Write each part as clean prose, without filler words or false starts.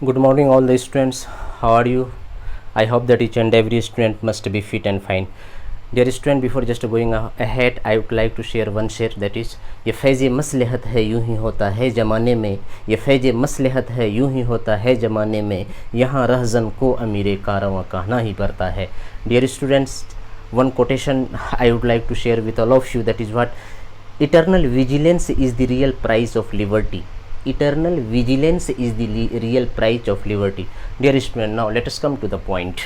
Good morning, all the students. How are you? I hope that each and every student must be fit and fine. Dear student, before just going ahead, I would like to share one share, that is, ये फैज़ मसलहत है यूं ही होता है ज़माने में, ये फैज़ मसलहत है यूं ही होता है ज़माने में, यहाँ रहज़न को अमीर कारवां कहना ही पड़ता है. Dear students, one quotation I would like to share with all of you, that is what: eternal vigilance is the real price of liberty. Eternal vigilance is the real price of liberty. Dear student, now let us come to the point.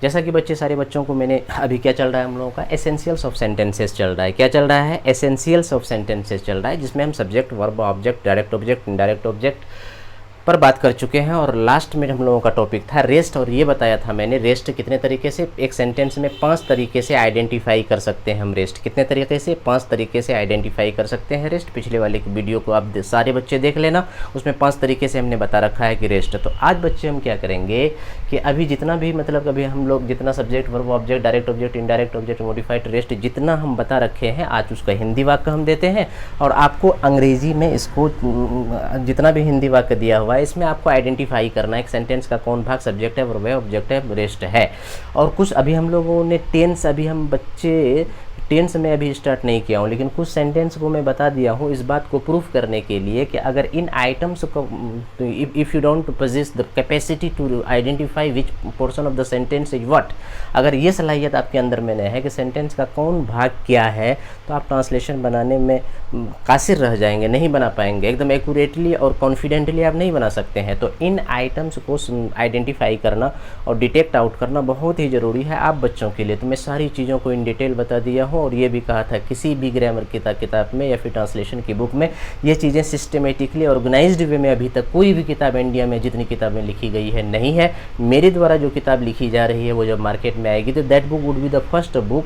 जैसा कि बच्चे, सारे बच्चों को मैंने अभी क्या चल रहा है हम लोगों का एसेंशियल्स ऑफ सेंटेंसेस चल रहा है. क्या चल रहा है? एसेंशियल्स ऑफ सेंटेंसेस चल रहा है, जिसमें हम subject, verb, object, direct object, indirect object पर बात कर चुके हैं. और लास्ट में हम लोगों का टॉपिक था रेस्ट, और ये बताया था मैंने रेस्ट कितने तरीके से, एक सेंटेंस में 5 तरीके से आइडेंटिफाई कर सकते हैं हम रेस्ट. कितने तरीके से? 5 तरीके से आइडेंटिफाई कर सकते हैं रेस्ट. पिछले वाले की वीडियो को आप सारे बच्चे देख लेना, उसमें 5 तरीके से हमने बता रखा है कि रेस्ट. तो आज बच्चे हम क्या करेंगे कि अभी जितना भी मतलब अभी हम लोग जितना subject, verb, object, direct object, indirect object, modified, rest जितना हम बता रखे हैं, आज उसका हिंदी वाक्य हम देते हैं. और आपको अंग्रेजी में इसको जितना भी हिंदी वाक्य दिया हुआ है, इसमें आपको आइडेंटिफाई करना है एक सेंटेंस का कौन भाग सब्जेक्ट है, वर्ब है, ऑब्जेक्ट है, रेस्ट है. और कुछ अभी हम लोगों ने टेंस, अभी हम बच्चे टेंस में अभी स्टार्ट नहीं किया हूँ, लेकिन कुछ सेंटेंस को मैं बता दिया हूँ इस बात को प्रूफ करने के लिए कि अगर इन आइटम्स को, if you don't possess the capacity to identify which portion of the sentence is what, अगर ये सलाहियत आपके अंदर में नहीं है कि सेंटेंस का कौन भाग क्या है, तो आप ट्रांसलेशन बनाने में कासिर रह जाएंगे, नहीं बना पाएंगे. एकदम एक्यूरेटली और कॉन्फिडेंटली आप नहीं बना सकते हैं. तो इन आइटम्स को आइडेंटिफाई करना और डिटेक्ट आउट करना बहुत ही ज़रूरी है आप बच्चों के लिए. तो मैं सारी चीज़ों को इन डिटेल बता दिया हूँ, और ये भी कहा था किसी भी ग्रामर किताब में या फिर ट्रांसलेशन की बुक में ये चीज़ें सिस्टमेटिकली ऑर्गेनाइज्ड वे में अभी तक कोई भी किताब इंडिया में जितनी किताबें लिखी गई है नहीं है. मेरे द्वारा जो किताब लिखी जा रही है वो जब मार्केट में आएगी तो that book would be the first book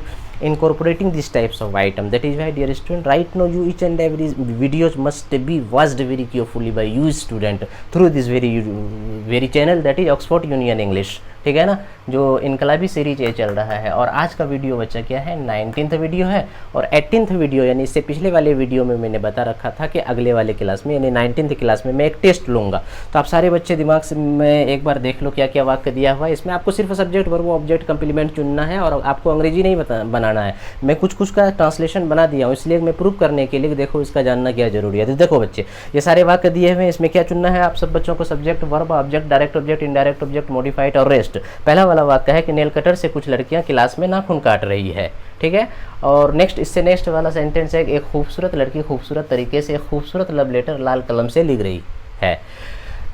incorporating these types of item. That is why, dear student, right now you each and every videos must be watched very carefully by you student through this very channel, that is Oxford Union English. ठीक है ना, जो इनकलाबी series ये चल रहा है. और आज का वीडियो बच्चा क्या है, 19th वीडियो है. और 18th वीडियो, यानी इससे पिछले वाले वीडियो में मैंने बता रखा था कि अगले वाले क्लास में यानी 19th क्लास में मैं एक टेस्ट लूँगा. तो आप सारे बच्चे दिमाग से में एक बार देख लो क्या क्या वाक्य दिया हुआ है. इसमें आपको सिर्फ सब्जेक्ट, वर्ब, ऑब्जेक्ट, कंप्लीमेंट चुनना है, और आपको अंग्रेजी नहीं बनाना है. मैं कुछ का ट्रांसलेशन बना दिया हूँ, इसलिए मैं प्रूव करने के लिए देखो इसका जानना क्या जरूरी है. तो देखो बच्चे, ये सारे वाक्य दिए हुए हैं, इसमें क्या चुनना है आप सब बच्चों को? Subject, verb, object, direct object, indirect object, modified और रेस्ट. पहला वाला वाक्य है कि नेल कटर से कुछ लड़कियां क्लास में नाखून काट रही है. ठीक है. और नेक्स्ट वाला सेंटेंस है, एक खूबसूरत लड़की खूबसूरत तरीके से एक खूबसूरत लव लेटर लाल कलम से लिख रही है.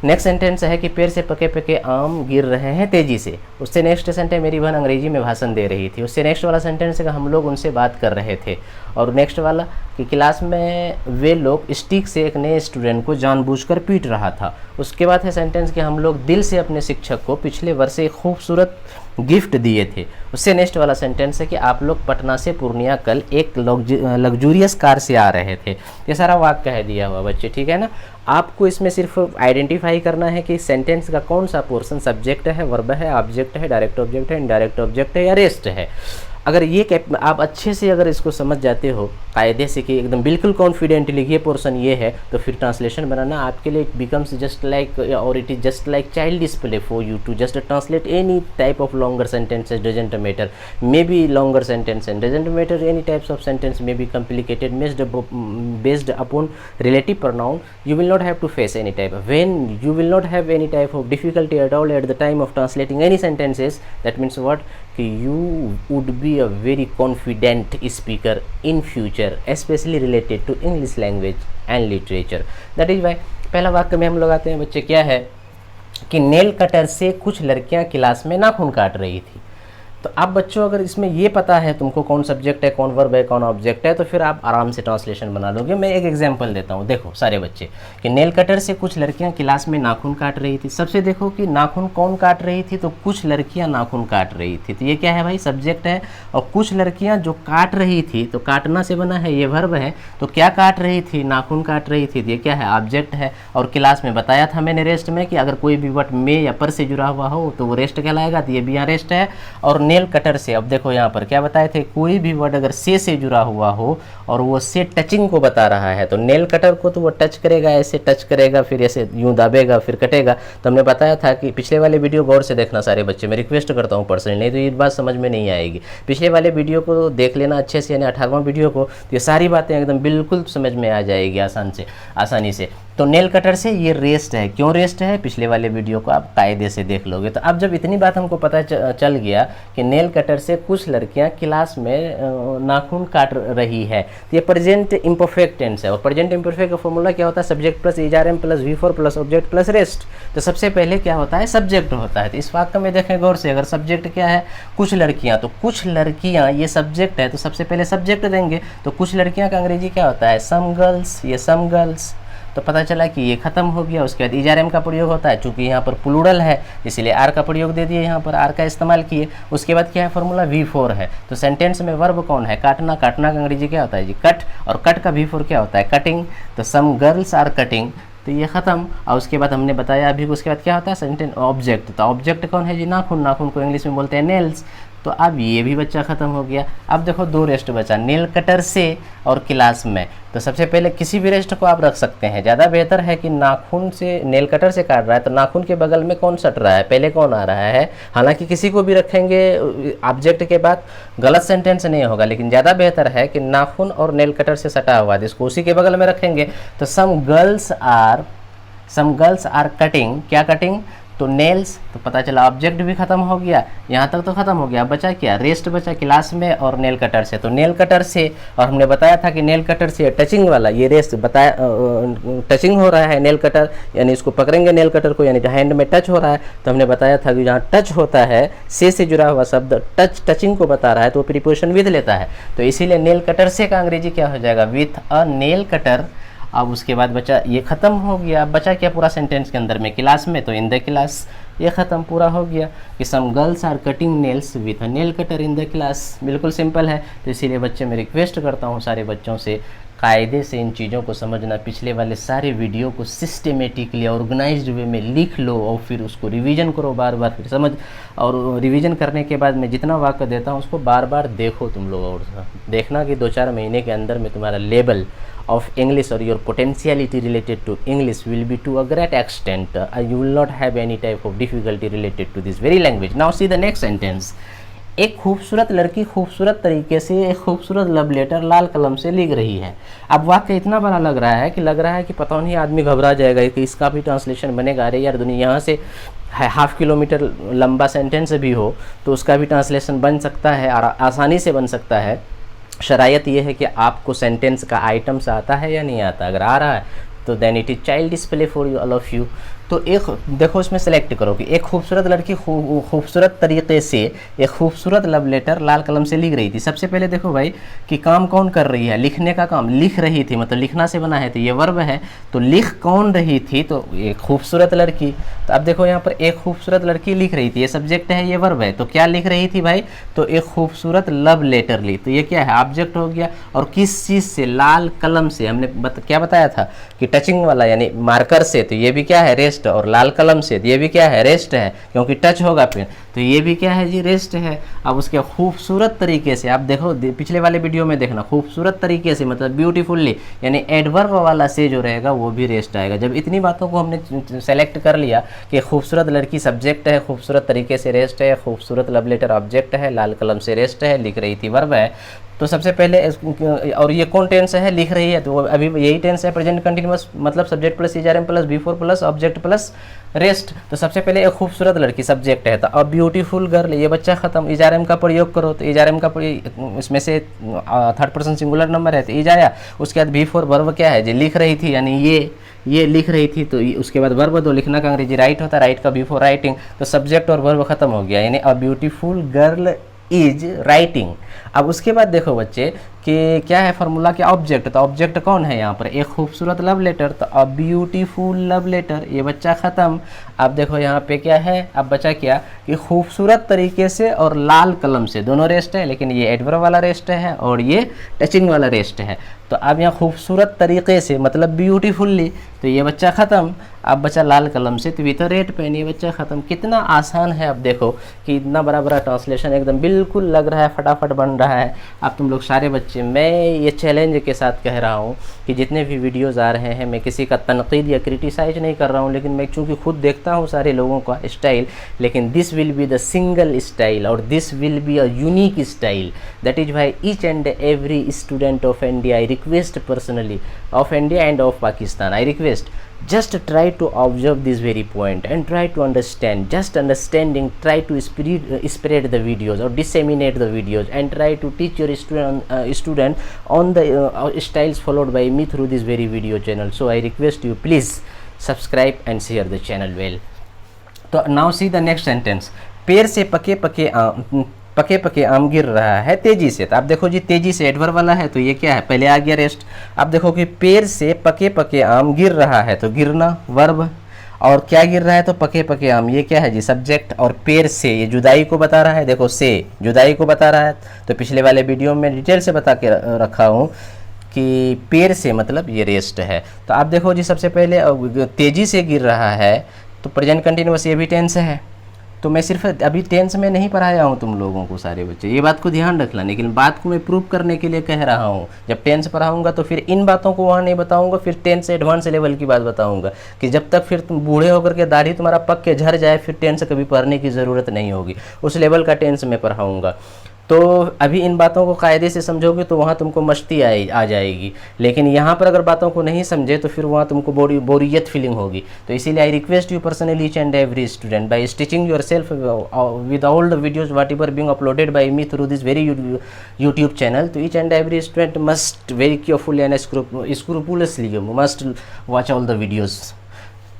नेक्स्ट सेंटेंस है कि पेड़ से पके पके आम गिर रहे हैं तेजी से. उससे नेक्स्ट सेंटेंस है, मेरी बहन अंग्रेजी में भाषण दे रही थी. उससे नेक्स्ट वाला सेंटेंस है कि हम लोग उनसे बात कर रहे थे. और नेक्स्ट वाला कि क्लास में वे लोग स्टिक से एक नए स्टूडेंट को जानबूझकर पीट रहा था. उसके बाद है सेंटेंस कि हम लोग दिल से अपने शिक्षक को पिछले वर्ष एक खूबसूरत गिफ्ट दिए थे. उससे नेक्स्ट वाला सेंटेंस है कि आप लोग पटना से पूर्णिया कल एक लग्जूरियस कार से आ रहे थे. ये सारा वाक्य है दिया हुआ बच्चे. ठीक है ना. आपको इसमें सिर्फ आइडेंटिफाई करना है कि सेंटेंस का कौन सा पोर्शन सब्जेक्ट है, वर्ब है, ऑब्जेक्ट है, डायरेक्ट ऑब्जेक्ट है, इनडायरेक्ट ऑब्जेक्ट है या रेस्ट है. अगर ये आप अच्छे से अगर इसको समझ जाते हो कायदे से कि एकदम बिल्कुल कॉन्फिडेंटली ये पोर्शन ये है, तो फिर ट्रांसलेशन बनाना आपके लिए इट बिकम्स जस्ट लाइक, और it is just like childish play for you to just translate any type of longer sentences. Doesn't matter, may be longer sentence and doesn't matter, any types of sentence may be complicated based upon relative pronoun. You will not have to face any type of, when you will not have any type of difficulty at all at the time of translating any sentences, that means what, कि you would be a very confident speaker in future, especially related to English language and literature. That is why पहला वाक्य में हम लोग आते हैं बच्चे, क्या है कि नेल कटर से कुछ लड़कियां क्लास में नाखून काट रही थी. तो आप बच्चों अगर इसमें ये पता है तुमको कौन सब्जेक्ट है, कौन वर्ब है, कौन ऑब्जेक्ट है, तो फिर आप आराम से ट्रांसलेशन बना लोगे. मैं एक एग्जांपल देता हूँ. देखो सारे बच्चे कि नेल कटर से कुछ लड़कियां क्लास में नाखून काट रही थी. सबसे देखो कि नाखून कौन काट रही थी, तो कुछ लड़कियां नाखून काट रही थी. तो ये क्या है भाई, सब्जेक्ट है. और कुछ लड़कियां जो काट रही थी, तो काटना से बना है, ये वर्ब है. तो क्या काट रही थी, नाखून काट रही थी. ये क्या है, ऑब्जेक्ट है. और क्लास में बताया था मैंने रेस्ट में कि अगर कोई भी वर्ड में या पर से जुड़ा हुआ हो तो वो रेस्ट कहलाएगा. तो ये भी यहाँ रेस्ट है. और नेल कटर से, अब देखो यहाँ पर क्या बताए थे, कोई भी वर्ड अगर से जुड़ा हुआ हो और वो से टचिंग को बता रहा है तो नेल कटर को तो वो टच करेगा, ऐसे टच करेगा, फिर ऐसे यूं दाबेगा, फिर कटेगा। तो हमने बताया था कि पिछले वाले वीडियो गौर से देखना सारे बच्चे, मैं रिक्वेस्ट करता हूँ पर्सनली, नहीं तो ये बात समझ में नहीं आएगी। पिछले वाले वीडियो को देख लेना अच्छे से, यानी 18वां वीडियो को, तो ये सारी बातें एकदम बिल्कुल समझ में आ जाएगी आसानी से। तो नेल कटर से ये रेस्ट है, क्यों रेस्ट है, पिछले वाले वीडियो को आप कायदे से देख लोगे। तो अब जब इतनी बात हमको पता चल गया कि नेल कटर से कुछ लड़कियां क्लास में नाखून काट रही है, तो ये प्रेजेंट इम्परफेक्ट टेंस है। और प्रेजेंट इम्परफेक्ट का फॉर्मूला क्या होता है, subject plus is are am plus V4 plus object plus rest. तो सबसे पहले क्या होता है, सब्जेक्ट होता है। तो इस वाक्य में देखें गौर से, अगर सब्जेक्ट क्या है, कुछ लड़कियां, तो कुछ लड़कियां ये सब्जेक्ट है, तो सबसे पहले सब्जेक्ट देंगे। तो कुछ लड़कियां का अंग्रेजी क्या होता है, सम गर्ल्स, ये सम गर्ल्स। तो पता चला कि ये खत्म हो गया। उसके बाद ईजारएम का प्रयोग होता है, चूंकि यहाँ पर प्लूरल है इसलिए आर का प्रयोग दे दिए, यहाँ पर आर का इस्तेमाल किए। उसके बाद क्या है, फॉर्मूला V4 है। तो सेंटेंस में वर्ब कौन है, काटना। काटना का अंग्रेजी क्या होता है जी, कट। और कट का V4 क्या होता है, कटिंग। तो सम गर्ल्स आर कटिंग, तो ये खत्म। और उसके बाद हमने बताया अभी, उसके बाद क्या होता है, सेंटेंस ऑब्जेक्ट। तो ऑब्जेक्ट कौन है जी, नाखून। नाखून को इंग्लिश में बोलते हैं नेल्स। तो अब ये भी बच्चा ख़त्म हो गया। अब देखो दो रेस्ट बचा, नेल कटर से और क्लास में। तो सबसे पहले किसी भी रेस्ट को आप रख सकते हैं, ज़्यादा बेहतर है कि नाखून से, नेल कटर से काट रहा है तो नाखून के बगल में कौन सट रहा है, पहले कौन आ रहा है। हालांकि किसी को भी रखेंगे ऑब्जेक्ट के बाद गलत सेंटेंस नहीं होगा, लेकिन ज़्यादा बेहतर है कि नाखून और नेल कटर से सटा हुआ है, इसको उसी के बगल में रखेंगे। तो सम गर्ल्स आर कटिंग, क्या कटिंग, तो नेल्स। तो पता चला ऑब्जेक्ट भी खत्म हो गया, यहाँ तक तो खत्म हो गया। बचा क्या, रेस्ट बचा क्लास में और नेल कटर से। तो नेल कटर से, और हमने बताया था कि नेल कटर से टचिंग वाला ये रेस्ट बताया, टचिंग हो रहा है नेल कटर, यानी इसको पकड़ेंगे नेल कटर को, यानी हैंड में टच हो रहा है। तो हमने बताया था कि जहाँ टच होता है, से जुड़ा हुआ शब्द टचिंग को बता रहा है, तो वो प्रीपोजिशन विद लेता है। तो इसीलिए नेल कटर से का अंग्रेजी क्या हो जाएगा, विथ अ नेल कटर। अब उसके बाद बचा, ये ख़त्म हो गया। अब बचा क्या पूरा सेंटेंस के अंदर में, क्लास में, तो इन द क्लास, ये ख़त्म पूरा हो गया कि some girls are cutting nails with a nail cutter in the class. बिल्कुल सिंपल है। तो इसीलिए बच्चे, मैं रिक्वेस्ट करता हूँ सारे बच्चों से कायदे से इन चीज़ों को समझना, पिछले वाले सारे वीडियो को सिस्टेमेटिकली ऑर्गेनाइज्ड वे में लिख लो और फिर उसको रिवीजन करो बार बार, फिर समझ। और रिवीजन करने के बाद मैं जितना वाक्य देता हूँ उसको बार बार देखो तुम लोग, और देखना कि 2-4 महीने के अंदर में तुम्हारा level of English or your potentiality related to English will be to a great extent. You will not have any type of difficulty related to this very language. Now see the next sentence. एक खूबसूरत लड़की खूबसूरत तरीके से एक खूबसूरत love letter लाल कलम से लिख रही है। अब वाक्य इतना बड़ा लग रहा है कि पता नहीं आदमी घबरा जाएगा कि इसका भी ट्रांसलेशन बनेगा। अरे यार दुनिया, यहाँ से 1/2 किलोमीटर लंबा सेंटेंस भी हो तो उसका भी ट्रांसलेशन बन सकता है और आसानी से बन सकता है। शरायत ये है कि आपको सेंटेंस का आइटम्स आता है या नहीं आता। अगर आ रहा है तो then it is child display for you, all of you. तो एक देखो इसमें सेलेक्ट करो कि एक खूबसूरत लड़की खूबसूरत तरीके से एक खूबसूरत लव लेटर लाल कलम से लिख रही थी। सबसे पहले देखो भाई कि काम कौन कर रही है, लिखने का काम, लिख रही थी, मतलब लिखना से बना है, तो ये वर्ब है। तो लिख कौन रही थी, तो एक खूबसूरत लड़की। तो अब देखो यहाँ पर एक खूबसूरत लड़की लिख रही थी, ये सब्जेक्ट है, ये वर्ब है। तो क्या लिख रही थी भाई, तो एक खूबसूरत लव लेटर ली, तो ये क्या है, ऑब्जेक्ट हो गया। और किस चीज़ से, लाल कलम से। हमने क्या बताया था कि टचिंग वाला यानी मार्कर से, तो ये भी क्या है, रेस्ट। और लाल कलम से, तो ये भी क्या है, रेस्ट है, क्योंकि टच होगा फिर, तो ये भी क्या है जी, रेस्ट है। अब उसके खूबसूरत तरीके से, आप देखो पिछले वाले वीडियो में देखना, खूबसूरत तरीके से मतलब ब्यूटीफुल्ली, यानी एडवर्ब वाला से जो रहेगा वो भी रेस्ट आएगा। जब इतनी बातों को हमने सेलेक्ट कर लिया कि खूबसूरत लड़की सब्जेक्ट है, खूबसूरत तरीके से रेस्ट है, खूबसूरत लव लेटर ऑब्जेक्ट है, लाल कलम से रेस्ट है, लिख रही थी वर्ब है, तो सबसे पहले, और ये कौन टेंस है, लिख रही है, तो अभी यही टेंस है, प्रेजेंट कंटिन्यूअस, मतलब subject plus is are am plus V4 plus object plus rest. तो सबसे पहले एक खूबसूरत लड़की सब्जेक्ट है, तो अब ब्यूटीफुल गर्ल, ये बच्चा खत्म। ईजारएम का प्रयोग करो, तो ईजारएम का इसमें से 3rd पर्सन सिंगुलर नंबर है, तो ईज आया। उसके बाद V4 वर्ब क्या है जी, लिख रही थी, यानी ये लिख रही थी, तो उसके बाद वर्ब दो, लिखना का अंग्रेजी राइट होता है, राइट का V4 राइटिंग। तो सब्जेक्ट और वर्ब खत्म हो गया, यानी a beautiful girl is writing. अब उसके बाद देखो बच्चे कि क्या है फार्मूला के ऑब्जेक्ट, तो ऑब्जेक्ट कौन है यहाँ पर, एक खूबसूरत लव लेटर, तो अ ब्यूटीफुल लव लेटर, ये बच्चा ख़त्म। अब देखो यहाँ पे क्या है, अब बचा क्या कि खूबसूरत तरीके से और लाल कलम से, दोनों रेस्ट है, लेकिन ये एडवर्ब वाला रेस्ट है और ये टचिंग वाला रेस्ट है। तो अब यहाँ खूबसूरत तरीके से मतलब ब्यूटीफुल्ली, तो ये बच्चा ख़त्म। अब बचा लाल कलम से, तो विथ रेड पेन, ये बच्चा ख़त्म। कितना आसान है, अब देखो कि इतना बड़ा बड़ा ट्रांसलेशन एकदम बिल्कुल लग रहा है, फटाफट बन रहा है। अब तुम लोग सारे बच्चे, मैं ये चैलेंज के साथ कह रहा हूँ कि जितने भी वीडियोज़ आ रहे हैं, मैं किसी का तनकीद या क्रिटिसाइज नहीं कर रहा हूँ, लेकिन मैं चूँकि खुद देखता हूँ सारे लोगों का स्टाइल, लेकिन this will be the single style और this will be a unique style. That is why each and every student of India, I request personally, of India and of Pakistan, I request, just try to observe this very point and try to understand. Just understanding, try to spread the videos or disseminate the videos and try to teach your student on the styles followed by me through this very video channel. So I request you, please subscribe and share the channel well. So now see the next sentence. पेड़ से पके पके आम गिर रहा है तेजी से। तो आप देखो जी, तेजी से एडवर्ब वाला है, तो ये क्या है, पहले आ गया रेस्ट। आप देखो कि पेड़ से पके आम गिर रहा है, तो गिरना वर्ब, और क्या गिर रहा है, तो पके आम, ये क्या है जी, सब्जेक्ट, और पेड़ से ये जुदाई को बता रहा है, देखो से जुदाई को बता रहा है। तो पिछले वाले वीडियो में डिटेल से बता के रखा हूँ कि पेड़ से मतलब ये रेस्ट है। तो आप देखो जी, सबसे पहले तेजी से गिर रहा है, तो प्रेजेंट कंटिन्यूअस, ये भी टेंस है। तो मैं सिर्फ अभी टेंस में नहीं पढ़ाया हूँ तुम लोगों को, सारे बच्चे ये बात को ध्यान रखना, लेकिन बात को मैं प्रूव करने के लिए कह रहा हूँ। जब टेंस पढ़ाऊँगा तो फिर इन बातों को वहाँ नहीं बताऊँगा, फिर टेंस एडवांस लेवल की बात बताऊँगा कि जब तक फिर तुम बूढ़े होकर के दाढ़ी तुम्हारा पक के झड़ जाए, फिर टेंस कभी पढ़ने की ज़रूरत नहीं होगी, उस लेवल का टेंस मैं पढ़ाऊँगा। तो अभी इन बातों को कायदे से समझोगे तो वहाँ तुमको मस्ती आ जाएगी, लेकिन यहाँ पर अगर बातों को नहीं समझे तो फिर वहाँ तुमको बोरियत फीलिंग होगी। तो इसीलिए I request you personally each and every student, by stitching yourself with all the videos whatever being uploaded by me through this very YouTube channel, तो each and every student must very careful and scrupulously must watch all the videos.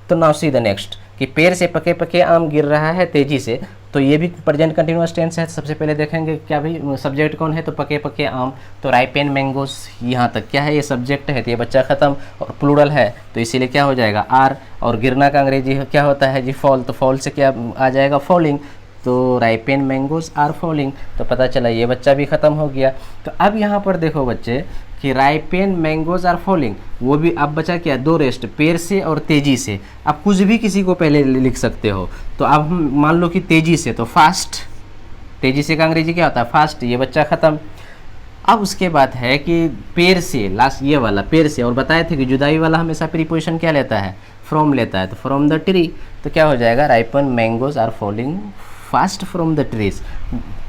तो now see the next कि पेड़ से पके आम गिर रहा है तेजी से, तो ये भी प्रेजेंट कंटिन्यूअस टेंस है। सबसे पहले देखेंगे क्या भाई सब्जेक्ट कौन है, तो पके आम, तो राइपेन मैंगोस, यहाँ तक क्या है, ये सब्जेक्ट है, तो ये बच्चा ख़त्म, और प्लूरल है तो इसीलिए क्या हो जाएगा आर, और गिरना का अंग्रेजी क्या होता है जी फॉल, तो फॉल से क्या आ जाएगा फॉलिंग, तो राइपेन मैंगोज आर फॉलिंग, तो पता चला ये बच्चा भी ख़त्म हो गया। तो अब यहाँ पर देखो बच्चे कि राइपेन मैंगोज आर फॉलिंग, वो भी अब बचा क्या, दो रेस्ट, पेड़ से और तेजी से। अब कुछ भी किसी को पहले लिख सकते हो, तो अब मान लो कि तेजी से, तो फास्ट, तेजी से का अंग्रेजी क्या होता है फास्ट, ये बच्चा ख़त्म। अब उसके बाद है कि पेड़ से, लास्ट ये वाला पेड़ से, और बताए थे कि जुदाई वाला हमेशा प्रीपोजिशन क्या लेता है, फ्रॉम लेता है, तो फ्रॉम द ट्री, तो क्या हो जाएगा, ripen mangoes are falling fast from the trees.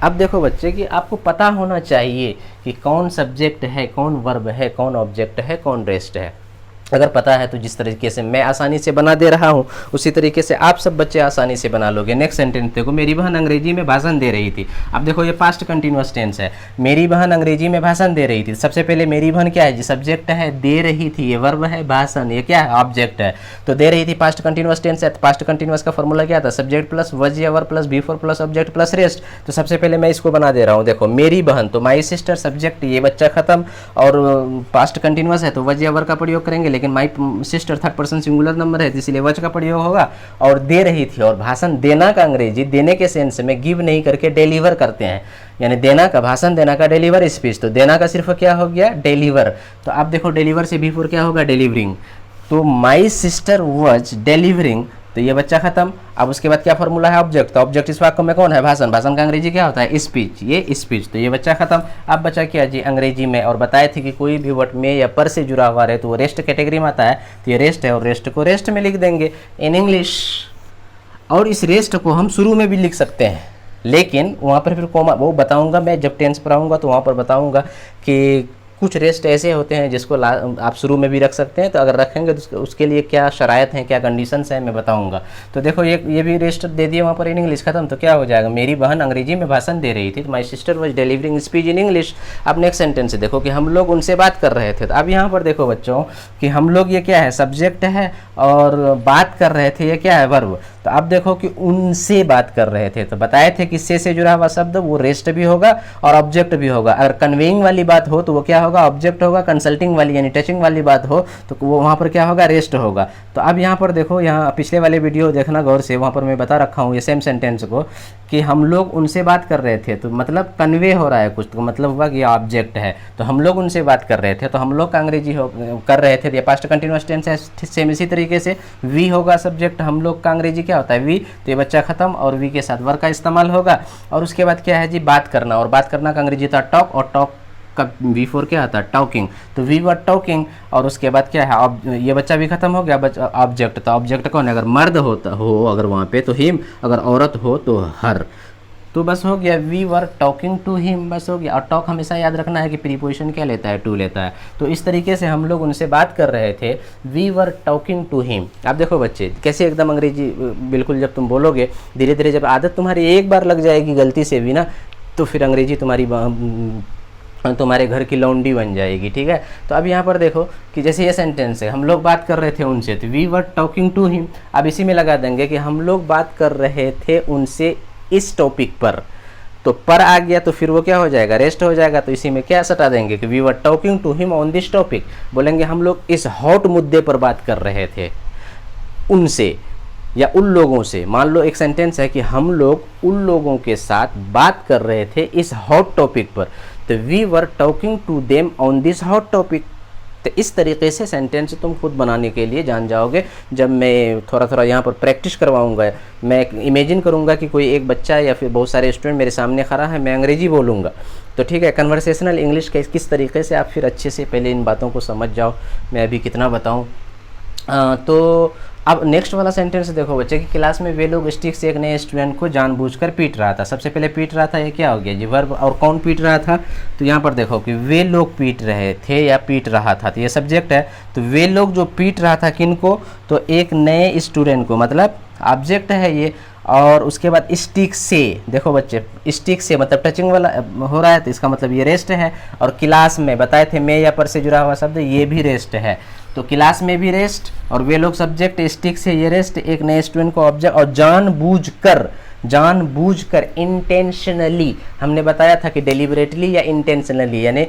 अब देखो बच्चे कि आपको पता होना चाहिए कि कौन सब्जेक्ट है, कौन वर्ब है, कौन ऑब्जेक्ट है, कौन रेस्ट है। अगर पता है तो जिस तरीके से मैं आसानी से बना दे रहा हूँ उसी तरीके से आप सब बच्चे आसानी से बना लोगे। नेक्स्ट सेंटेंस देखो, मेरी बहन अंग्रेजी में भाषण दे रही थी। अब देखो ये पास्ट कंटिन्यूअस टेंस है, मेरी बहन अंग्रेजी में भाषण दे रही थी। सबसे पहले मेरी बहन क्या है जी, सब्जेक्ट है, दे रही थी ये वर्ब है, भाषण ये क्या है ऑब्जेक्ट है। तो दे रही थी पास्ट कंटिन्यूअस टेंस है, पास्ट कंटिन्यूअस का फॉर्मूला क्या था, सब्जेक्ट प्लस वज या verb plus B4 plus object plus rest. तो सबसे पहले मैं इसको बना दे रहा हूँ, देखो मेरी बहन, तो माई सिस्टर सब्जेक्ट, ये बच्चा खत्म, और पास्ट कंटिन्यूअस है तो वज या वर्ब का प्रयोग करेंगे, लेकिन my sister third person singular number है इसलिए वच का प्रयोग होगा। और दे रही थी, और भाषण देना का अंग्रेजी देने के सेंस में गिव नहीं करके डिलीवर करते हैं, यानी देना का, भाषण देना का डिलीवर स्पीच, तो देना का सिर्फ क्या हो गया डिलीवर। तो आप देखो डिलीवर से बिफोर क्या होगा डिलीवरिंग, तो माई सिस्टर वॉज डिलीवरिंग, तो ये बच्चा खत्म। अब उसके बाद क्या फॉर्मूला है ऑब्जेक्ट, तो ऑब्जेक्ट इस वाक्य में कौन है, भाषण, भाषण का अंग्रेजी क्या होता है स्पीच, ये स्पीच, तो ये बच्चा खत्म। अब बचा क्या जी अंग्रेजी में, और बताए थे कि कोई भी वर्ड में या पर से जुड़ा हुआ रहे तो वो रेस्ट कैटेगरी में आता है, तो ये रेस्ट है, और रेस्ट को रेस्ट में लिख देंगे इन इंग्लिश। और इस रेस्ट को हम शुरू में भी लिख सकते हैं, लेकिन वहाँ पर फिर कोमा वो बताऊँगा मैं, जब टेंस पर आऊँगा तो वहाँ पर बताऊँगा कि कुछ रेस्ट ऐसे होते हैं जिसको आप शुरू में भी रख सकते हैं, तो अगर रखेंगे तो उसके लिए क्या शरायत हैं, क्या कंडीशंस हैं, मैं बताऊंगा। तो देखो ये भी रेस्ट दे दिए वहाँ पर इन इंग्लिश खत्म। तो क्या हो जाएगा, मेरी बहन अंग्रेजी में भाषण दे रही थी, तो my sister was delivering speech in English. अब नेक्स्ट सेंटेंस से देखो कि हम लोग उनसे बात कर रहे थे। तो अब यहाँ पर देखो बच्चों कि हम लोग ये क्या है, सब्जेक्ट है, और बात कर रहे थे ये क्या है, वर्ब। तो अब देखो कि उनसे बात कर रहे थे, तो बताए थे कि से जुड़ा हुआ शब्द वो रेस्ट भी होगा और ऑब्जेक्ट भी होगा। अगर कन्वेइंग वाली बात हो तो वो क्या होगा, ऑब्जेक्ट होगा। कंसल्टिंग वाली यानी टचिंग वाली बात हो तो वो वहाँ पर क्या होगा, रेस्ट होगा। तो अब यहाँ पर देखो, यहाँ पिछले वाले वीडियो देखना गौर से, वहाँ पर मैं बता रखा हूँ ये सेम सेंटेंस को कि हम लोग उनसे बात कर रहे थे, तो मतलब कन्वे हो रहा है कुछ, तो मतलब हुआ कि ये ऑब्जेक्ट है। तो हम लोग उनसे बात कर रहे थे, तो हम लोग का अंग्रेजी कर रहे थे, ये पास्ट कंटिन्यूअस टेंस है। सेम इसी तरीके से वी होगा सब्जेक्ट, हम लोग का अंग्रेजी क्या होता है, वी। तो ये बच्चा खत्म, और वी के साथ वर्क का इस्तेमाल होगा। और उसके बाद क्या है जी, बात करना, और बात करना का अंग्रेजी था टॉक, और टॉक का बिफोर क्या आता है, टॉकिंग। तो वी वर टॉकिंग, और उसके बाद क्या है, ये बच्चा भी खत्म हो गया, ऑब्जेक्ट। तो ऑब्जेक्ट कौन है, अगर मर्द होता हो अगर वहाँ पे तो हिम, अगर औरत हो तो हर। तो बस हो गया, we were talking to him, बस हो गया। और टॉक हमेशा याद रखना है कि प्रीपोजिशन क्या लेता है, टू लेता है। तो इस तरीके से हम लोग उनसे बात कर रहे थे, we were talking to him. आप देखो बच्चे कैसे एकदम अंग्रेजी बिल्कुल जब तुम बोलोगे, धीरे धीरे जब आदत तुम्हारी एक बार लग जाएगी गलती से भी ना, तो फिर अंग्रेजी तुम्हारे घर की लौंडी बन जाएगी, ठीक है। तो अब यहाँ पर देखो कि जैसे ये सेंटेंस है, हम लोग बात कर रहे थे उनसे, तो we were talking to him. अब इसी में लगा देंगे कि हम लोग बात कर रहे थे उनसे इस टॉपिक पर। तो पर आ गया तो फिर वो क्या हो जाएगा, रेस्ट हो जाएगा। तो इसी में क्या सटा देंगे कि we were talking to him on this topic. बोलेंगे हम लोग इस हॉट मुद्दे पर बात कर रहे थे उनसे या उन लोगों से। मान लो एक सेंटेंस है कि हम लोग उन लोगों के साथ बात कर रहे थे इस हॉट टॉपिक पर, तो we were talking to them on this hot topic. तो इस तरीके से सेंटेंस तुम खुद बनाने के लिए जान जाओगे। जब मैं थोड़ा थोड़ा यहाँ पर प्रैक्टिस करवाऊंगा, मैं इमेजिन करूँगा कि कोई एक बच्चा या फिर बहुत सारे स्टूडेंट मेरे सामने खड़ा है, मैं अंग्रेजी बोलूँगा, तो ठीक है, कन्वर्सेशनल इंग्लिश किस तरीके से आप फिर अच्छे से पहले इन बातों को समझ जाओ। मैं अभी कितना बताऊँ। तो अब नेक्स्ट वाला सेंटेंस देखो बच्चे की क्लास में वे लोग स्टिक से एक नए स्टूडेंट को जानबूझकर पीट रहा था। सबसे पहले पीट रहा था, ये क्या हो गया जी, वर्ब। और कौन पीट रहा था, तो यहाँ पर देखो कि वे लोग पीट रहे थे या पीट रहा था, तो ये सब्जेक्ट है। तो वे लोग जो पीट रहा था किनको, तो एक नए स्टूडेंट को, मतलब ऑब्जेक्ट है ये। और उसके बाद स्टिक से, देखो बच्चे स्टिक से मतलब टचिंग वाला हो रहा है, तो इसका मतलब ये रेस्ट है। और क्लास में बताए थे में या पर से जुड़ा हुआ शब्द, ये भी रेस्ट है। तो क्लास में भी रेस्ट, और वे लोग सब्जेक्ट, स्टिक से ये रेस्ट, एक नए स्टूडेंट को ऑब्जेक्ट। और जानबूझकर इंटेंशनली, हमने बताया था कि डेलिबरेटली या इंटेंशनली, यानी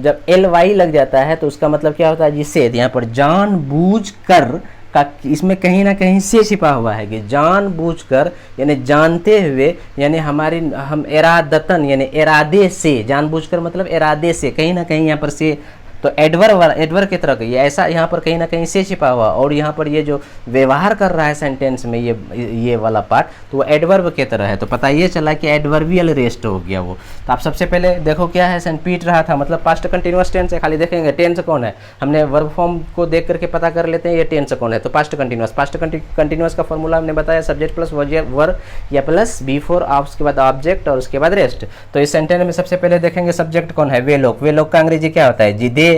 जब LY लग जाता है तो उसका मतलब क्या होता है जी, से। यहाँ पर जानबूझकर का इसमें कहीं ना कहीं से छिपा हुआ है कि जानबूझकर यानी जानते हुए, यानी हम इरादतन यानी इरादे से, जानबूझकर मतलब इरादे से, कहीं ना कहीं यहाँ पर से। तो एडवर की तरह ये ऐसा यहाँ पर कहीं ना कहीं से छिपा हुआ। और यहाँ पर ये जो व्यवहार कर रहा है सेंटेंस में ये वाला पार्ट, तो वो एडवर्ब की तरह है। तो पता ये चला कि एडवर्बियल रेस्ट हो गया वो। तो आप सबसे पहले देखो क्या है, पीट रहा था मतलब पास्ट कंटिन्यूअस टेंस है। खाली देखेंगे टेंस कौन है, हमने वर्ब फॉर्म को देख करके पता कर लेते हैं ये टेंस कौन है। तो पास्ट कंटिन्यूअस का फॉर्मूला हमने बताया, सब्जेक्ट प्लस वर्ब या प्लस बिफोर, उसके बाद ऑब्जेक्ट और उसके बाद रेस्ट। तो इस सेंटेंस में सबसे पहले देखेंगे सब्जेक्ट कौन है, वे लोग का अंग्रेजी क्या होता है जी, दे।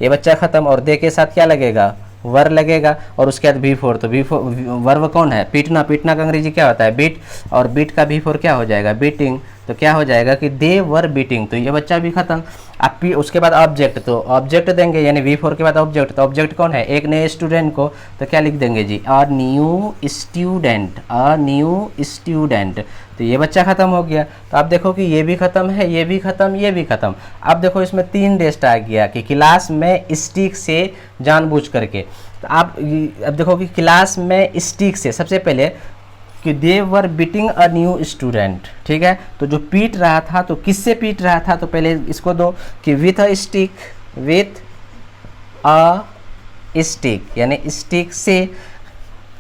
ये बच्चा खत्म, और दे के साथ क्या लगेगा, वर लगेगा। और उसके बाद बिफोर, तो बिफोर वर्ब कौन है, पीटना का अंग्रेजी क्या होता है, बीट। और बीट का बिफोर क्या हो जाएगा, बीटिंग। तो क्या हो जाएगा कि दे वर बीटिंग। तो ये बच्चा भी खत्म। अब उसके बाद ऑब्जेक्ट, तो ऑब्जेक्ट देंगे यानी बिफोर के बाद ऑब्जेक्ट। तो ऑब्जेक्ट कौन है, एक नए स्टूडेंट को, तो क्या लिख देंगे जी, अ न्यू स्टूडेंट। तो ये बच्चा खत्म हो गया। तो आप देखो कि ये भी खत्म है, ये भी खत्म। अब देखो इसमें 3 रेस्ट आ गया कि क्लास में स्टिक से जानबूझ करके। तो आप अब देखो कि क्लास में स्टिक से, सबसे पहले कि they were beating a new student, ठीक है। तो जो पीट रहा था, तो किससे पीट रहा था, तो पहले इसको दो कि विथ अ स्टिक यानी स्टिक से।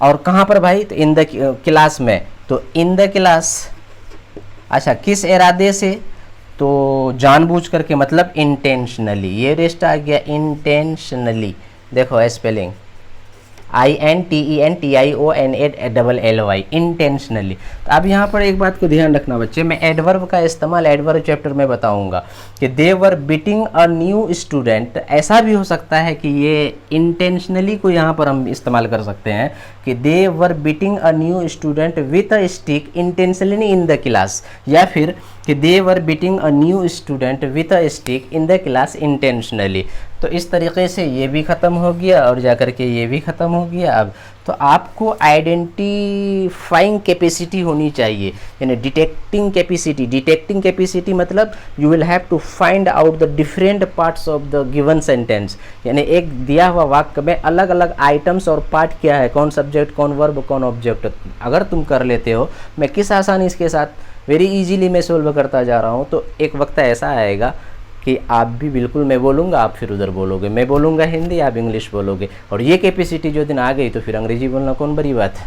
और कहाँ पर भाई, तो इन द क्लास में, तो इन द क्लास। अच्छा, किस इरादे से, तो जानबूझ करके मतलब इंटेंशनली। ये रेस्ट आ गया इंटेंशनली, देखो स्पेलिंग। INTENTIONALLY, intentionally. तो अब यहाँ पर एक बात को ध्यान रखना बच्चे, मैं एडवर्ब का इस्तेमाल एडवर्ब चैप्टर में बताऊंगा कि they were beating a new student. ऐसा भी हो सकता है कि ये इंटेंशनली को यहाँ पर हम इस्तेमाल कर सकते हैं कि they were beating a new student with a stick intentionally in the class, या फिर कि they were beating a new student with a stick in the class intentionally. तो इस तरीके से ये भी ख़त्म हो गया और जाकर के ये भी ख़त्म हो गया। अब तो आपको आइडेंटिफाइंग कैपेसिटी होनी चाहिए, यानी डिटेक्टिंग कैपेसिटी। डिटेक्टिंग कैपेसिटी मतलब you will have to find out the different parts of the given sentence, यानी एक दिया हुआ वाक्य में अलग अलग आइटम्स और पार्ट क्या है, कौन सब्जेक्ट, कौन वर्ब, कौन ऑब्जेक्ट। अगर तुम कर लेते हो, मैं किस आसानी इसके साथ वेरी इजीली मैं सोल्व करता जा रहा हूँ, तो एक वक्त ऐसा आएगा कि आप भी बिल्कुल, मैं बोलूँगा आप फिर उधर बोलोगे, मैं बोलूँगा हिंदी आप इंग्लिश बोलोगे, और ये कैपेसिटी जो दिन आ गई तो फिर अंग्रेजी बोलना कौन बड़ी बात है।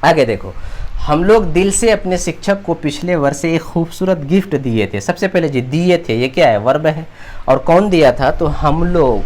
आगे देखो, हम लोग दिल से अपने शिक्षक को पिछले वर्ष एक खूबसूरत गिफ्ट दिए थे। सबसे पहले जी दिए थे, ये क्या है, वर्ब है, और कौन दिया था, तो हम लोग,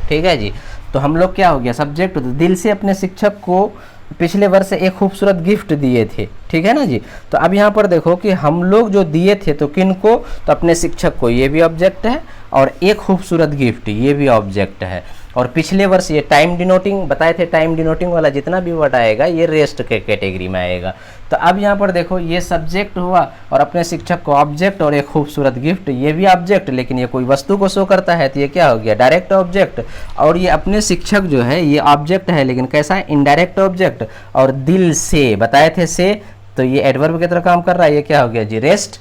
ठीक है जी। तो हम लोग क्या हो गया, सब्जेक्ट। तो दिल से अपने शिक्षक को पिछले वर्ष एक खूबसूरत गिफ्ट दिए थे, ठीक है ना जी। तो अब यहाँ पर देखो कि हम लोग जो दिए थे तो किन को, तो अपने शिक्षक को, ये भी ऑब्जेक्ट है, और एक खूबसूरत गिफ्ट ये भी ऑब्जेक्ट है। और पिछले वर्ष ये टाइम डिनोटिंग बताए थे, टाइम डिनोटिंग वाला जितना भी वर्ड आएगा ये रेस्ट के कैटेगरी में आएगा। तो अब यहाँ पर देखो ये सब्जेक्ट हुआ और अपने शिक्षक को ऑब्जेक्ट, और एक खूबसूरत गिफ्ट ये भी ऑब्जेक्ट, लेकिन ये कोई वस्तु को शो करता है तो ये क्या हो गया, डायरेक्ट ऑब्जेक्ट। और ये अपने शिक्षक जो है ये ऑब्जेक्ट है, लेकिन कैसा है, इनडायरेक्ट ऑब्जेक्ट। और दिल से बताए थे से, तो ये एडवर्ब की तरह काम कर रहा है, ये क्या हो गया जी, रेस्ट।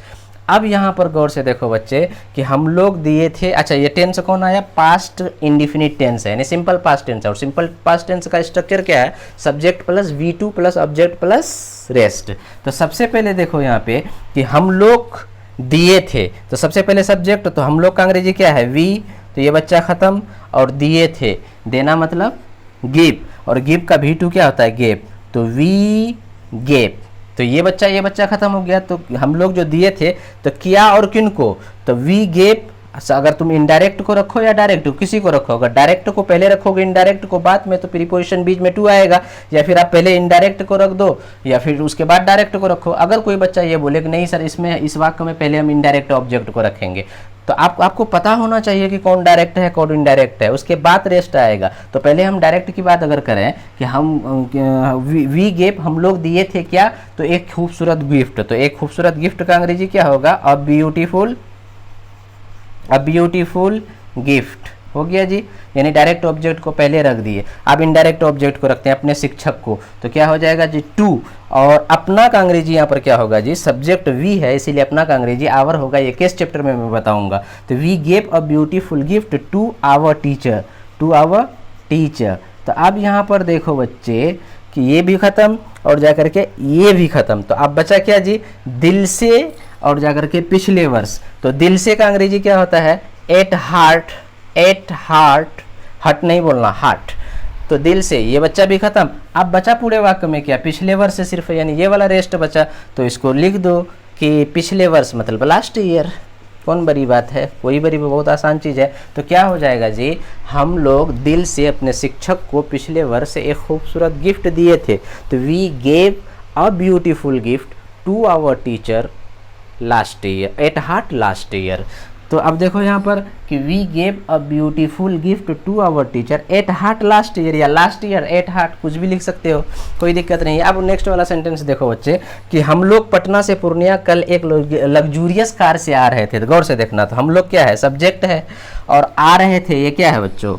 अब यहाँ पर गौर से देखो बच्चे कि हम लोग दिए थे, अच्छा ये टेंस कौन आया, पास्ट इंडिफिनिट टेंस है, यानी सिंपल पास्ट टेंस है। और सिंपल पास्ट टेंस का स्ट्रक्चर क्या है, subject plus V2 plus object plus rest. तो सबसे पहले देखो यहाँ पे कि हम लोग दिए थे, तो सबसे पहले सब्जेक्ट, तो हम लोग का अंग्रेजी क्या है, वी, तो ये बच्चा खत्म। और दिए थे, देना मतलब गिव, और गिव का V2 क्या होता है, गेप, तो वी गेप। तो ये बच्चा खत्म हो गया। तो हम लोग जो दिए थे तो किया और किन को, तो वी गेप। अगर तुम इनडायरेक्ट को रखो या डायरेक्ट, किसी को रखो, अगर डायरेक्ट को पहले रखोगे इनडायरेक्ट को बाद में, तो प्रीपोजिशन बीच में टू आएगा, या फिर आप पहले इनडायरेक्ट को रख दो या फिर उसके बाद डायरेक्ट को रखो। अगर कोई बच्चा ये बोले कि नहीं सर इसमें इस वाक्य में पहले हम इनडायरेक्ट ऑब्जेक्ट को रखेंगे, तो आपको पता होना चाहिए कि कौन डायरेक्ट है कौन इनडायरेक्ट है, उसके बाद रेस्ट आएगा। तो पहले हम डायरेक्ट की बात अगर करें कि हम वी गेप, हम लोग दिए थे क्या, तो एक खूबसूरत गिफ्ट। तो एक खूबसूरत गिफ्ट का अंग्रेजी क्या होगा, अ ब्यूटीफुल गिफ्ट हो गया जी, यानी डायरेक्ट ऑब्जेक्ट को पहले रख दिए। अब इनडायरेक्ट ऑब्जेक्ट को रखते हैं अपने शिक्षक को, तो क्या हो जाएगा जी, टू। और अपना का अंग्रेजी यहाँ पर क्या होगा जी, सब्जेक्ट वी है इसीलिए अपना का अंग्रेजी आवर होगा, ये केस चैप्टर में मैं बताऊंगा। तो we gave a beautiful gift to our teacher, तो अब यहाँ पर देखो बच्चे कि ये भी खत्म और जाकर के ये भी खत्म। तो अब बचा क्या जी, दिल से और जाकर के पिछले वर्ष। तो दिल से का अंग्रेजी क्या होता है, एट हार्ट, हट नहीं बोलना, हार्ट। तो दिल से ये बच्चा भी खत्म। अब बचा पूरे वाक्य में क्या, पिछले वर्ष से सिर्फ, यानी ये वाला रेस्ट बचा। तो इसको लिख दो कि पिछले वर्ष मतलब लास्ट ईयर। कौन बड़ी बात है, कोई बड़ी, बहुत आसान चीज़ है। तो क्या हो जाएगा जी, हम लोग दिल से अपने शिक्षक को पिछले वर्ष एक खूबसूरत गिफ्ट दिए थे। तो we gave a beautiful gift to our teacher last year, at heart last year. तो अब देखो यहाँ पर कि we gave a beautiful gift to our teacher at heart last year, या लास्ट ईयर एट हार्ट, कुछ भी लिख सकते हो, कोई दिक्कत नहीं है। अब नेक्स्ट वाला सेंटेंस देखो बच्चे कि हम लोग पटना से पूर्णिया कल एक लग्जूरियस कार से आ रहे थे। तो गौर से देखना, तो हम लोग क्या है, सब्जेक्ट है, और आ रहे थे ये क्या है बच्चों,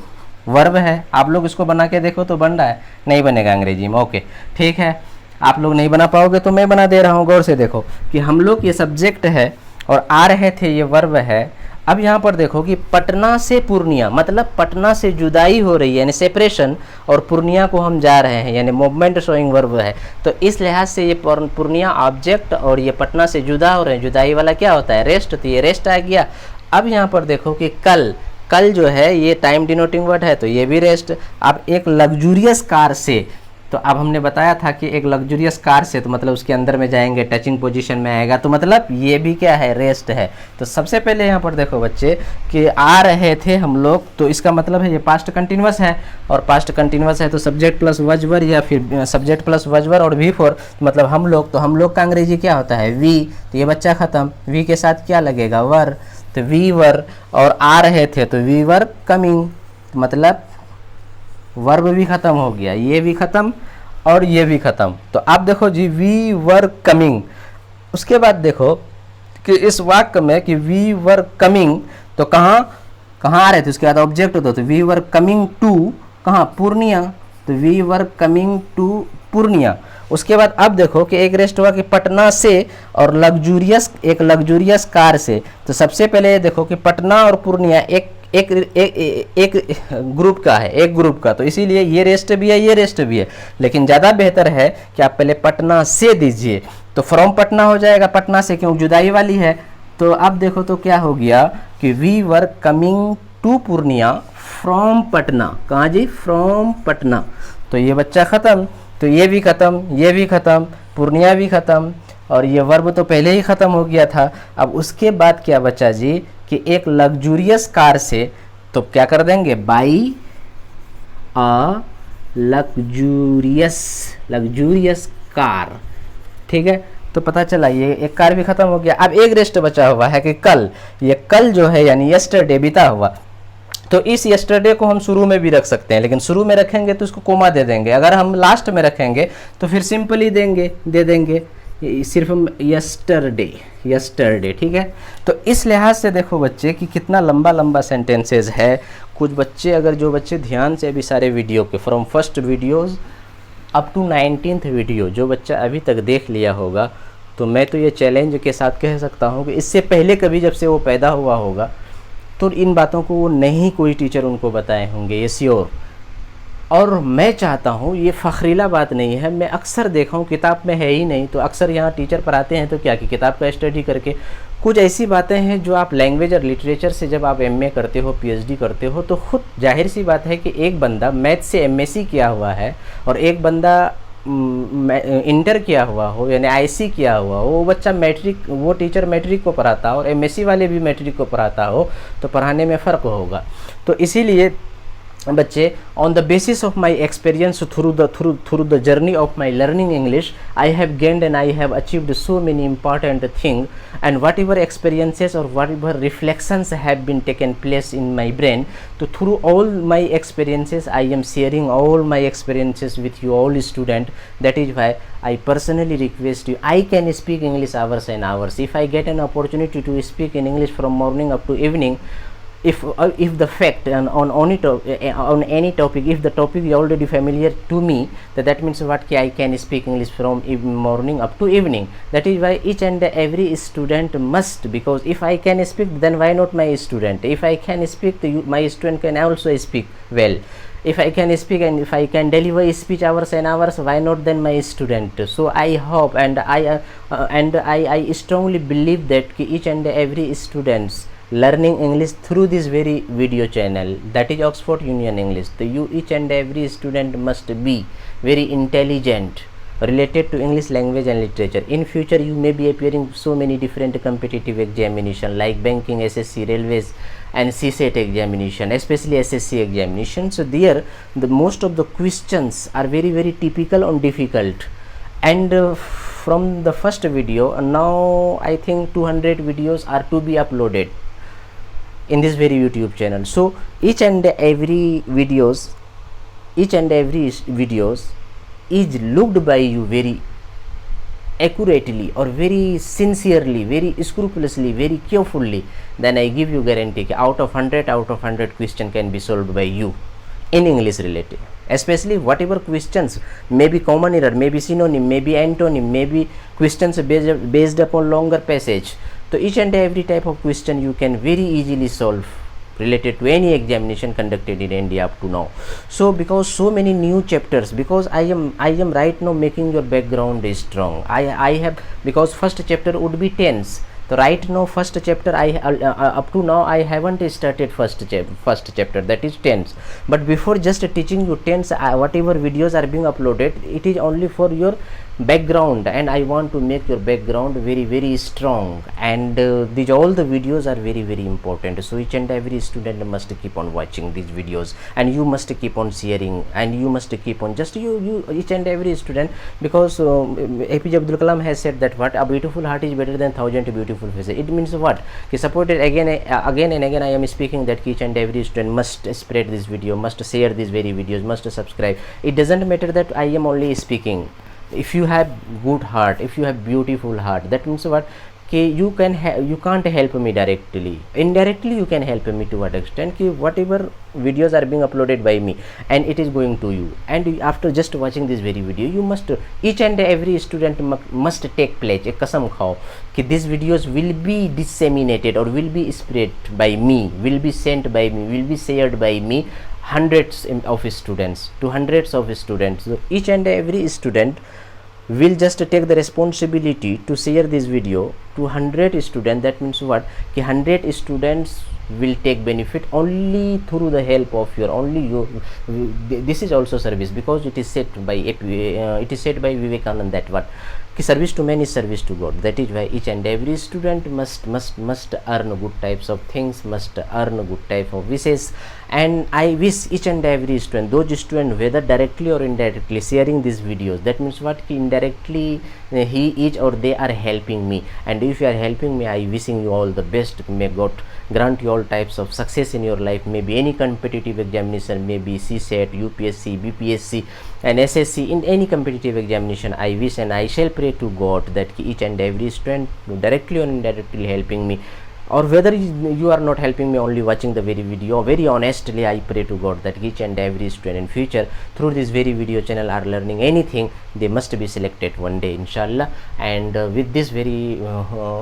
वर्ब है। आप लोग इसको बना के देखो तो बन रहा है, नहीं बनेगा अंग्रेजी में, ओके ठीक है। आप लोग नहीं बना पाओगे तो मैं बना दे रहा हूँ। गौर से देखो कि हम लोग ये सब्जेक्ट है और आ रहे थे ये वर्ब है। अब यहाँ पर देखो कि पटना से पूर्णिया मतलब पटना से जुदाई हो रही है, यानी सेपरेशन, और पूर्णिया को हम जा रहे हैं, यानी मूवमेंट शोइंग वर्ब है। तो इस लिहाज से ये पूर्णिया ऑब्जेक्ट और ये पटना से जुदा हो रहे हैं, जुदाई वाला क्या होता है, रेस्ट। तो ये रेस्ट आ गया। अब यहाँ पर देखो कि कल जो है ये टाइम डिनोटिंग वर्ड है, तो ये भी रेस्ट। अब एक लग्जूरियस कार से, तो अब हमने बताया था कि एक लग्जूरियस कार से तो मतलब उसके अंदर में जाएंगे, टचिंग पोजीशन में आएगा, तो मतलब ये भी क्या है, रेस्ट है। तो सबसे पहले यहाँ पर देखो बच्चे कि आ रहे थे हम लोग, तो इसका मतलब है ये पास्ट कंटिन्यूअस है, और पास्ट कंटिन्यूअस है तो सब्जेक्ट प्लस वजवर या फिर सब्जेक्ट प्लस वजवर और वी फॉर, मतलब हम लोग, तो हम लोग का अंग्रेजी क्या होता है, वी। तो ये बच्चा खत्म, वी के साथ क्या लगेगा, वर, तो वी वर, और आ रहे थे तो वी वर कमिंग, मतलब वर्ब भी खत्म हो गया, ये भी खत्म और ये भी खत्म। तो अब देखो जी वी वर कमिंग, उसके बाद देखो कि इस वाक्य में कि वी वर कमिंग, तो कहाँ कहाँ आ रहे थे, उसके बाद ऑब्जेक्ट होता, तो वी वर कमिंग टू कहाँ, पूर्णिया, तो we were coming to Purnia. उसके बाद अब देखो कि एक रेस्ट हुआ कि पटना से और लग्जूरियस, एक लग्जूरियस कार से। तो सबसे पहले देखो कि पटना और पूर्णिया एक एक एक एक ग्रुप का है, एक ग्रुप का, तो इसीलिए ये रेस्ट भी है, ये रेस्ट भी है, लेकिन ज़्यादा बेहतर है कि आप पहले पटना से दीजिए, तो फ्रॉम पटना हो जाएगा, पटना से क्यों, जुदाई वाली है। तो अब देखो तो क्या हो गया कि we were coming to Purnia from Patna, कहाँ जी, फ्रॉम पटना। तो ये बच्चा ख़त्म, तो ये भी ख़त्म, ये भी ख़त्म, पूर्णिया भी ख़त्म, और ये वर्ब तो पहले ही ख़त्म हो गया था। अब उसके बाद क्या बचा जी कि एक लग्जूरियस कार से, तो क्या कर देंगे, बाई अ लग्जूरियस कार, ठीक है। तो पता चला ये एक कार भी खत्म हो गया। अब एक रेस्ट बचा हुआ है कि कल, ये कल जो है यानी यस्टरडे बीता हुआ, तो इस यस्टरडे को हम शुरू में भी रख सकते हैं, लेकिन शुरू में रखेंगे तो इसको कोमा दे देंगे, अगर हम लास्ट में रखेंगे तो फिर सिंपली दे देंगे सिर्फ हम यस्टरडे, ठीक है। तो इस लिहाज से देखो बच्चे कि कितना लंबा लंबा सेंटेंसेस है। कुछ बच्चे, अगर जो बच्चे ध्यान से अभी सारे वीडियो के from first videos up to 19th video जो बच्चा अभी तक देख लिया होगा, तो मैं तो ये चैलेंज के साथ कह सकता हूँ कि इससे पहले कभी जब से वो पैदा हुआ होगा तो इन बातों को वो नहीं कोई टीचर उनको बताए होंगे, ये श्योर। और मैं चाहता हूँ, ये फ़खरीला बात नहीं है, मैं अक्सर देखा हूँ, किताब में है ही नहीं, तो अक्सर यहाँ टीचर पढ़ाते हैं तो क्या कि किताब का स्टडी करके कुछ ऐसी बातें हैं जो आप लैंग्वेज और लिटरेचर से जब आप एमए करते हो, पीएचडी करते हो, तो खुद जाहिर सी बात है कि एक बंदा मैथ से एमएससी किया हुआ है और एक बंदा इंटर किया हुआ हो यानी आईसी किया हुआ हो, वो बच्चा मैट्रिक, वो टीचर मैट्रिक को पढ़ाता हो और एमएससी वाले भी मैट्रिक को पढ़ाता हो, तो पढ़ाने में फ़र्क होगा। तो इसीलिए बच्चे, on the basis of my experience through the journey of my learning English, I have gained and I have achieved so many important things, and whatever experiences or whatever reflections have been taken place in my brain, so through all my experiences I am sharing all my experiences with you all students. That is why I personally request you, I can speak English hours and hours. If I get an opportunity to speak in English from morning up to evening, if the fact and on any topic, if the topic is already familiar to me, that means what I can speak English from morning up to evening. That is why each and every student must, because if I can speak, then why not my student? If I can speak, my student can also speak well. If I can speak and if I can deliver speech hours and hours, why not then my student? So I hope and I strongly believe that each and every students learning English through this very video channel, that is Oxford Union English. So you each and every student must be very intelligent related to English language and literature. In future you may be appearing so many different competitive examination like banking, SSC, railways and CSET examination, especially SSC examination. So there the most of the questions are very typical and difficult, and from the first video now I think 200 videos are to be uploaded in this very YouTube channel. So each and every videos is looked by you very accurately or very sincerely, very scrupulously, very carefully, then I give you guarantee out of 100 question can be solved by you in English related. Especially whatever questions may be common error, may be synonym, may be antonym, may be questions based upon longer passage. So each and every type of question you can very easily solve related to any examination conducted in India up to now. So because so many new chapters, because I am right now making your background strong. I have, because first chapter would be tense, तो So right now first chapter up to now I haven't started first chapter, that is tense. But before just teaching you tense, whatever videos are being uploaded, it is only for your background, and I want to make your background very very strong. And these all the videos are very very important, so each and every student must keep on watching these videos, and you must keep on sharing, and you must keep on just you each and every student, because APJ Abdul Kalam has said that what a beautiful heart is better than 1,000 beautiful faces. It means what? Ki supported again and again I am speaking that each and every student must spread this video, must share these very videos, must subscribe. It doesn't matter that I am only speaking. If you have good heart, if you have beautiful heart, that means what? Ki you can't help me directly, indirectly you can help me to what extent? Ki whatever videos are being uploaded by me and it is going to you, and after just watching this very video, you must, each and every student must take pledge, ek kasam khao ki these videos will be disseminated or will be spread by me, will be sent by me, will be shared by me hundreds of students, to hundreds of students. So each and every student will just take the responsibility to share this video to 100 students. That means what? Ki 100 students will take benefit only through the help of your, only you. This is also service, because it is said by Vivekanand that what? Ki service to man is service to God. That is why each and every student must earn good types of things, must earn good type of wishes. And I wish each and every student, those students whether directly or indirectly sharing these videos, that means what? Ki indirectly he is or they are helping me, and if you are helping me, I wishing you all the best. May God grant you all types of success in your life, maybe any competitive examination, maybe CSET, UPSC, BPSC and SSC, in any competitive examination. I wish and I shall pray to God that each and every student directly or indirectly helping me, or whether you are not helping me, only watching the very video, very honestly I pray to God that each and every student in future through this very video channel are learning anything, they must be selected one day, inshallah. And with this very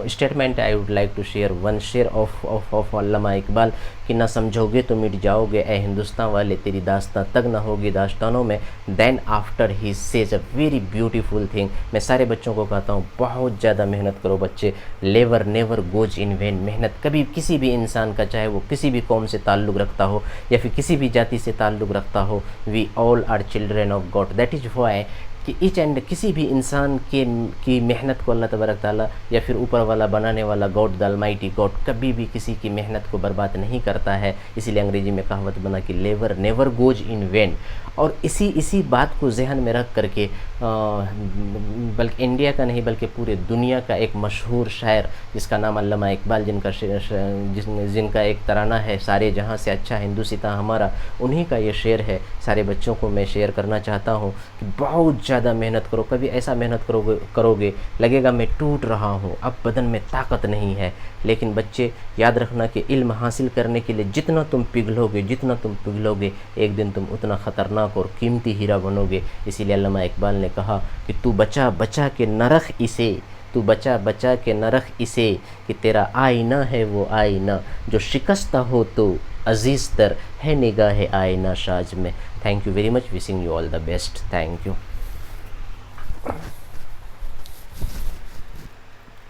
statement, I would like to share one share of Allama Iqbal कि ना समझोगे तो मिट जाओगे ए हिंदुस्तान वाले, तेरी दास्तां तक ना होगी दास्तानों में. Then after he says a very beautiful thing. मैं सारे बच्चों को कहता हूँ बहुत ज़्यादा मेहनत करो बच्चे. लेवर नेवर गोज इन वेन. मेहनत कभी किसी भी इंसान का, चाहे वो किसी भी कौम से ताल्लुक़ रखता हो या फिर किसी भी जाति से ताल्लुक़ रखता हो, we all are children of God. That is why कि ईच एंड किसी भी इंसान की मेहनत को अल्लाह तबारक ताला या फिर ऊपर वाला बनाने वाला गॉड द अलमाइटी गॉड कभी भी किसी की मेहनत को बर्बाद नहीं करता है. इसीलिए अंग्रेजी में कहावत बना कि लेवर नेवर गोज इन वेन. और इसी बात को जहन में रख करके बल्कि इंडिया का नहीं बल्कि पूरे दुनिया का एक मशहूर शायर जिसका नाम अल्लामा इकबाल, जिनका एक तराना है सारे जहाँ से अच्छा हिंदुस्तान हमारा, उन्हीं का ये शेर है. सारे बच्चों को मैं शेयर करना चाहता हूँ कि बहुत ज़्यादा मेहनत करो. कभी ऐसा मेहनत करोगे लगेगा मैं टूट रहा हूँ, अब बदन में ताकत नहीं है. लेकिन बच्चे याद रखना कि इल्म हासिल करने के लिए जितना तुम पिघलोगे एक दिन तुम उतना ख़तरनाक और कीमती हीरा बनोगे. इसीलिए अल्लामा इकबाल ने कहा कि तू बचा बचा के नरख इसे, तू बचा बचा के नरख इसे, कि तेरा आईना है वो आईना जो शिकस्ता हो तो अजीज़ तर है निगाह आईना शाज में. Thank you very much. Wishing you all the best. Thank you.